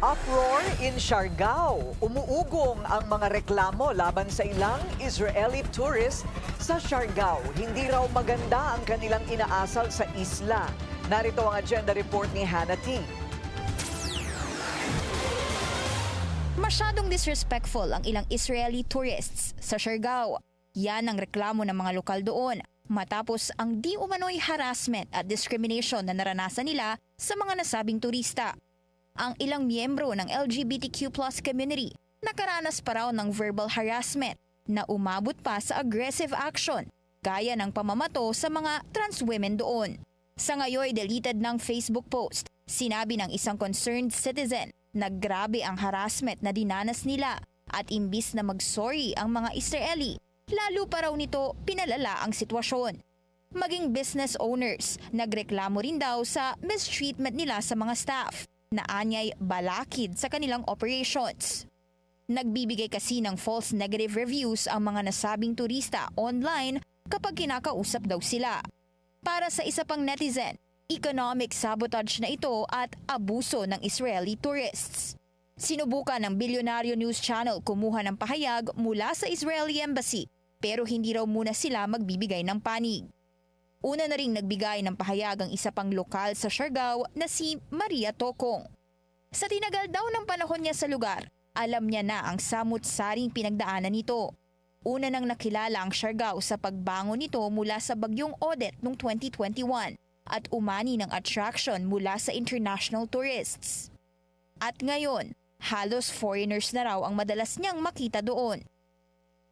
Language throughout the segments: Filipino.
Uproar in Siargao. Umuugong ang mga reklamo laban sa ilang Israeli tourists sa Siargao. Hindi raw maganda ang kanilang inaasal sa isla. Narito ang agenda report ni Hannah T. Masyadong disrespectful ang ilang Israeli tourists sa Siargao. Yan ang reklamo ng mga lokal doon matapos ang di umano'y harassment at discrimination na naranasan nila sa mga nasabing turista. Ang ilang miyembro ng LGBTQ+ community nakaranas pa raw ng verbal harassment na umabot pa sa aggressive action gaya ng pamamato sa mga trans women doon. Sa ngayoy deleted ng Facebook post, sinabi ng isang concerned citizen na grabe ang harassment na dinanas nila at imbis na mag-sorry ang mga Israeli, lalo pa raw nito pinalala ang sitwasyon. Maging business owners, nagreklamo rin daw sa mistreatment nila sa mga staff na anyay balakid sa kanilang operations. Nagbibigay kasi ng false negative reviews ang mga nasabing turista online kapag kinakausap daw sila. Para sa isa pang netizen, economic sabotage na ito at abuso ng Israeli tourists. Sinubukan ng Bilyonaryo News Channel kumuha ng pahayag mula sa Israeli Embassy pero hindi raw muna sila magbibigay ng panig. Una na ring nagbigay ng pahayag ang isa pang lokal sa Siargao na si Maria Tokong. Sa tinagal daw ng panahon niya sa lugar, alam niya na ang samut-saring pinagdaanan nito. Una nang nakilala ang Siargao sa pagbangon nito mula sa bagyong Odette noong 2021 at umani ng attraction mula sa international tourists. At ngayon, halos foreigners na raw ang madalas niyang makita doon.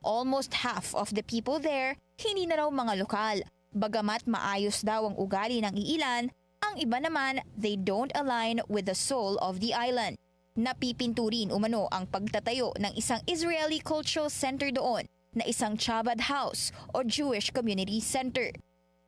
Almost half of the people there hindi na raw mga lokal. Bagamat maayos daw ang ugali ng iilan, ang iba naman they don't align with the soul of the island. Napipinto rin umano ang pagtatayo ng isang Israeli Cultural Center doon na isang Chabad House o Jewish Community Center.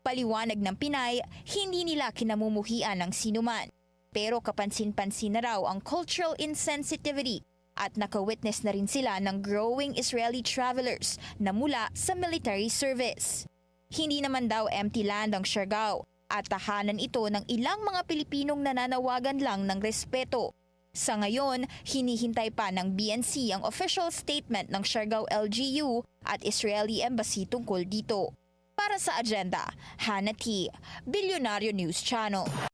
Paliwanag ng Pinay, hindi nila kinamumuhian ng sinuman. Pero kapansin-pansin na raw ang cultural insensitivity at nakawitness na rin sila ng growing Israeli travelers na mula sa military service. Hindi naman daw empty land ang Siargao at tahanan ito ng ilang mga Pilipinong nananawagan lang ng respeto. Sa ngayon, hinihintay pa ng BNC ang official statement ng Siargao LGU at Israeli Embassy tungkol dito. Para sa agenda, Hannah T, Bilyonaryo News Channel.